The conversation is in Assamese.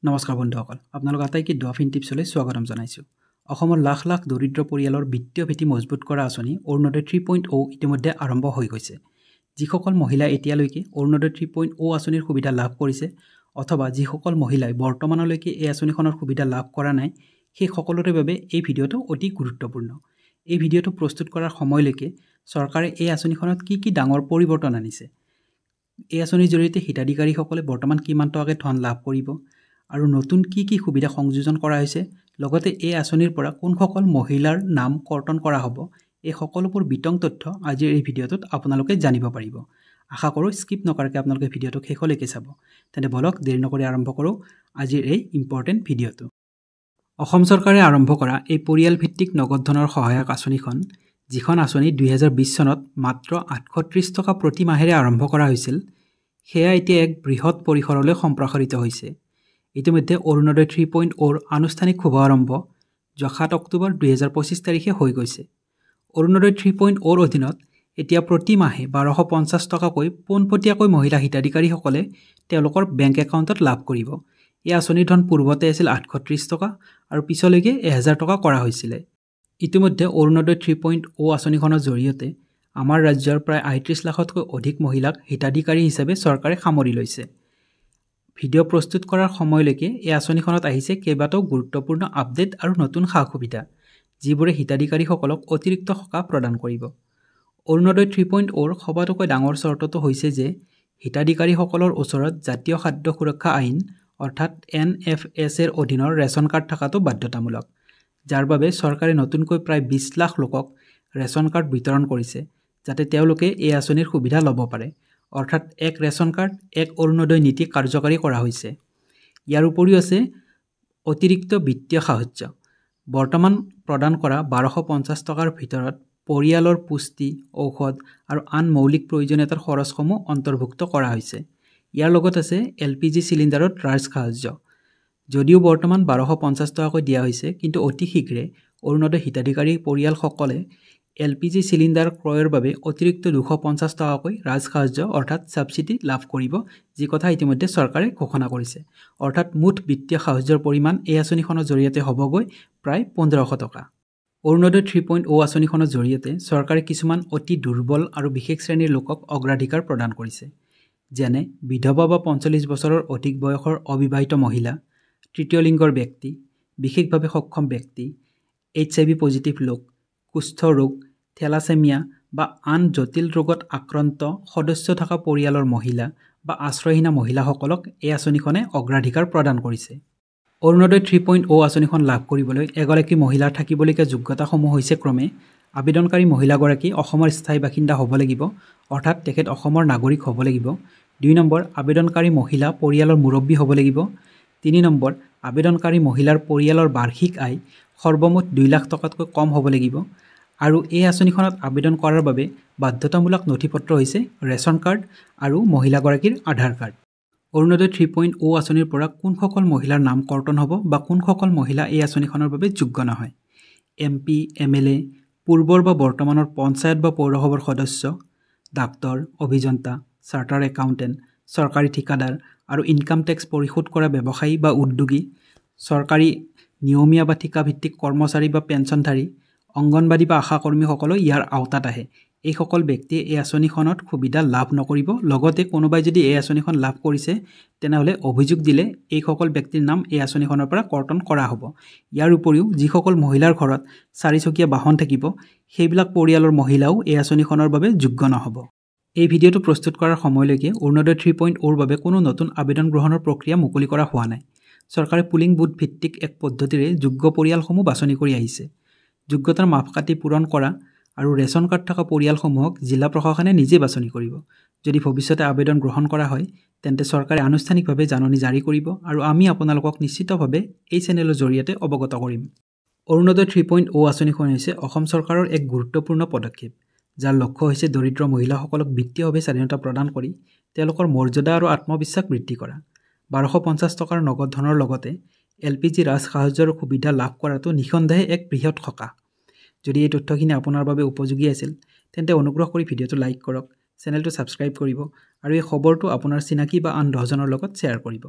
নমস্কাৰ বন্ধুসকল, আপোনালোক আটাইকে ডফিন টিপছলৈ স্বাগতম জনাইছোঁ। অসমৰ লাখ লাখ দৰিদ্ৰ পৰিয়ালৰ বিত্তীয় ভেটি মজবুত কৰা আঁচনি অৰুণোদয় 3.0 ইতিমধ্যে আৰম্ভ হৈ গৈছে। যিসকল মহিলা এতিয়ালৈকে অৰুণোদয় 3.0 আঁচনিৰ সুবিধা লাভ কৰিছে অথবা যিসকল মহিলাই বৰ্তমানলৈকে এই আঁচনিখনৰ সুবিধা লাভ কৰা নাই, সেই সকলোৰে বাবে এই ভিডিঅ'টো অতি গুৰুত্বপূৰ্ণ। এই ভিডিঅ'টো প্ৰস্তুত কৰাৰ সময়লৈকে চৰকাৰে এই আঁচনিখনত কি ডাঙৰ পৰিৱৰ্তন আনিছে, এই আঁচনিৰ জৰিয়তে হিতাধিকাৰীসকলে বৰ্তমান কিমান টকাকৈ ধন লাভ কৰিব আৰু নতুন কি সুবিধা সংযোজন কৰা হৈছে, লগতে এই আঁচনিৰ পৰা কোনসকল মহিলাৰ নাম কৰ্তন কৰা হ'ব, এই সকলোবোৰ বিতং তথ্য আজিৰ এই ভিডিঅ'টোত আপোনালোকে জানিব পাৰিব। আশা কৰোঁ স্কিপ নকৰাকৈ আপোনালোকে ভিডিঅ'টো শেষলৈকে চাব। তেন্তে বলক দেৰি নকৰি আৰম্ভ কৰোঁ আজিৰ এই ইম্পৰ্টেণ্ট ভিডিঅ'টো। অসম চৰকাৰে আৰম্ভ কৰা এই পৰিয়াল ভিত্তিক নগদ ধনৰ সহায়ক আঁচনিখন, যিখন আঁচনি 2020 চনত মাত্ৰ 830 টকা প্ৰতি মাহেৰে আৰম্ভ কৰা হৈছিল, সেয়া এতিয়া এক বৃহৎ পৰিসৰলৈ সম্প্ৰসাৰিত হৈছে। ইতিমধ্যে অৰুণোদয় 3.0 আনুষ্ঠানিক শুভাৰম্ভ 7 অক্টোবৰ 2025 তাৰিখে হৈ গৈছে। অৰুণোদয় 3.0 অধীনত এতিয়া প্ৰতি মাহে 1250 টকাকৈ পোনপটীয়াকৈ মহিলা হিতাধিকাৰীসকলে তেওঁলোকৰ বেংক একাউণ্টত লাভ কৰিব। এই আঁচনিৰ ধন পূৰ্বতে আছিল 830 টকা আৰু পিছলৈকে 1000 টকা কৰা হৈছিলে। ইতিমধ্যে অৰুণোদয় 3.0 আঁচনিখনৰ জৰিয়তে আমাৰ ৰাজ্যৰ প্ৰায় 38 লাখতকৈ অধিক মহিলাক হিতাধিকাৰী হিচাপে চৰকাৰে সামৰি লৈছে। ভিডিঅ' প্ৰস্তুত কৰাৰ সময়লৈকে এই আঁচনিখনত আহিছে কেইবাটাও গুৰুত্বপূৰ্ণ আপডেট আৰু নতুন সা সুবিধা, যিবোৰে হিতাধিকাৰীসকলক অতিৰিক্ত সকাহ প্ৰদান কৰিব। অৰুণোদয় 3.0 সবাতোকৈ ডাঙৰ চৰ্তটো হৈছে যে হিতাধিকাৰীসকলৰ ওচৰত জাতীয় খাদ্য সুৰক্ষা আইন অৰ্থাৎ NFS-ৰ অধীনৰ ৰেচন কাৰ্ড থকাটো বাধ্যতামূলক, যাৰ বাবে চৰকাৰে নতুনকৈ প্ৰায় 20 লাখ লোকক ৰেচন কাৰ্ড বিতৰণ কৰিছে, যাতে তেওঁলোকে এই আঁচনিৰ সুবিধা ল'ব পাৰে। অৰ্থাৎ এক ৰেচন কাৰ্ড এক অৰুণোদয় নীতি কাৰ্যকাৰী কৰা হৈছে। ইয়াৰ উপৰিও আছে অতিৰিক্ত বিত্তীয় সাহায্য। বৰ্তমান প্ৰদান কৰা 1250 টকাৰ ভিতৰত পৰিয়ালৰ পুষ্টি, ঔষধ আৰু আন মৌলিক প্ৰয়োজনীয়তাৰ খৰচসমূহ অন্তৰ্ভুক্ত কৰা হৈছে। ইয়াৰ লগত আছে LPG চিলিণ্ডাৰত ৰাজ সাহায্য। যদিও বৰ্তমান 1250 টকাকৈ দিয়া হৈছে, কিন্তু অতি শীঘ্ৰে অৰুণোদয় হিতাধিকাৰী পৰিয়ালসকলে LPG চিলিণ্ডাৰ ক্ৰয়ৰ বাবে অতিৰিক্ত 250 টকাকৈ ৰাজ সাহায্য অৰ্থাৎ ছাবচিডি লাভ কৰিব, যি কথা ইতিমধ্যে চৰকাৰে ঘোষণা কৰিছে। অৰ্থাৎ মুঠ বিত্তীয় সাহায্যৰ পৰিমাণ এই আঁচনিখনৰ জৰিয়তে হ'বগৈ প্ৰায় 1500 টকা। অৰুণোদয় 3.0 আঁচনিখনৰ জৰিয়তে চৰকাৰে কিছুমান অতি দুৰ্বল আৰু বিশেষ শ্ৰেণীৰ লোকক অগ্ৰাধিকাৰ প্ৰদান কৰিছে, যেনে বিধৱা বা 45 বছৰৰ অধিক বয়সৰ অবিবাহিত মহিলা, তৃতীয় লিংগৰ ব্যক্তি, বিশেষভাৱে সক্ষম ব্যক্তি, HIV পজিটিভ লোক, কুষ্ঠ ৰোগ, থেলাছেমিয়া বা আন জটিল ৰোগত আক্ৰান্ত সদস্য থকা পৰিয়ালৰ মহিলা বা আশ্ৰয়হীনা মহিলাসকলক এই আঁচনিখনে অগ্ৰাধিকাৰ প্ৰদান কৰিছে। অৰুণোদয় 3.0 আঁচনিখন লাভ কৰিবলৈ এগৰাকী মহিলাৰ থাকিবলগীয়া যোগ্যতাসমূহ হৈছে ক্ৰমে আবেদনকাৰী মহিলাগৰাকী অসমৰ স্থায়ী বাসিন্দা হ'ব লাগিব, অৰ্থাৎ তেখেত অসমৰ নাগৰিক হ'ব লাগিব। 2 নম্বৰ, আবেদনকাৰী মহিলা পৰিয়ালৰ মুৰব্বী হ'ব লাগিব। 3 নম্বৰ, আবেদনকাৰী মহিলাৰ পৰিয়ালৰ বাৰ্ষিক আয় সৰ্বমুঠ 2 লাখ টকাতকৈ কম হ'ব লাগিব। আৰু এই আঁচনিখনত আবেদন কৰাৰ বাবে বাধ্যতামূলক নথিপত্ৰ হৈছে ৰেচন কাৰ্ড আৰু মহিলাগৰাকীৰ আধাৰ কাৰ্ড। অৰুণোদয় 3.0 আঁচনিৰ পৰা কোনসকল মহিলাৰ নাম কৰ্তন হ'ব বা কোনসকল মহিলা এই আঁচনিখনৰ বাবে যোগ্য নহয়? MP, MLA, পূৰ্বৰ বা বৰ্তমানৰ পঞ্চায়ত বা পৌৰসভাৰ সদস্য, ডাক্তৰ, অভিযন্তা, চাৰ্টাৰ একাউণ্টেণ্ট, চৰকাৰী ঠিকাদাৰ আৰু ইনকাম টেক্স পৰিশোধ কৰা ব্যৱসায়ী বা উদ্যোগী, চৰকাৰী নিয়মীয়া বা ঠিকাভিত্তিক কৰ্মচাৰী বা পেঞ্চনধাৰী, অংগনবাড়ী বা আশা কৰ্মীসকলো ইয়াৰ আওতাত আহে। এইসকল ব্যক্তিয়ে এই আঁচনিখনত সুবিধা লাভ নকৰিব। লগতে কোনোবাই যদি এই আঁচনিখন লাভ কৰিছে, তেনেহ'লে অভিযোগ দিলে এইসকল ব্যক্তিৰ নাম এই আঁচনিখনৰ পৰা কৰ্তন কৰা হ'ব। ইয়াৰ উপৰিও যিসকল মহিলাৰ ঘৰত 4চকীয়া বাহন থাকিব, সেইবিলাক পৰিয়ালৰ মহিলাও এই আঁচনিখনৰ বাবে যোগ্য নহ'ব। এই ভিডিঅ'টো প্ৰস্তুত কৰাৰ সময়লৈকে অৰুণোদয় 3.0 বাবে কোনো নতুন আবেদন গ্ৰহণৰ প্ৰক্ৰিয়া মুকলি কৰা হোৱা নাই। চৰকাৰে পুলিং বুথ ভিত্তিক এক পদ্ধতিৰে যোগ্য পৰিয়ালসমূহ বাছনি কৰি আহিছে। যোগ্যতাৰ মাপকাঠি পূৰণ কৰা আৰু ৰেচন কাৰ্ড থকা পৰিয়ালসমূহক জিলা প্ৰশাসনে নিজে বাছনি কৰিব। যদি ভৱিষ্যতে আবেদন গ্ৰহণ কৰা হয়, তেন্তে চৰকাৰে আনুষ্ঠানিকভাৱে জাননী জাৰি কৰিব আৰু আমি আপোনালোকক নিশ্চিতভাৱে এই চেনেলৰ জৰিয়তে অৱগত কৰিম। অৰুণোদয় 3.0 আঁচনিখন হৈছে অসম চৰকাৰৰ এক গুৰুত্বপূৰ্ণ পদক্ষেপ, যাৰ লক্ষ্য হৈছে দৰিদ্ৰ মহিলাসকলক বিত্তীয়ভাৱে স্বাধীনতা প্ৰদান কৰি তেওঁলোকৰ মৰ্যাদা আৰু আত্মবিশ্বাস বৃদ্ধি কৰা। 1250 টকাৰ নগদ ধনৰ লগতে LPG ৰাজ সাহায্যৰ সুবিধা লাভ কৰাটো নিঃসন্দেহে এক বৃহৎ সকাহ। যদি এই তথ্যখিনি আপোনাৰ বাবে উপযোগী আছিল, তেন্তে অনুগ্ৰহ কৰি ভিডিঅ'টো লাইক কৰক, চেনেলটো ছাবস্ক্ৰাইব কৰিব আৰু এই খবৰটো আপোনাৰ চিনাকি বা আন 10জনৰ লগত শ্বেয়াৰ কৰিব।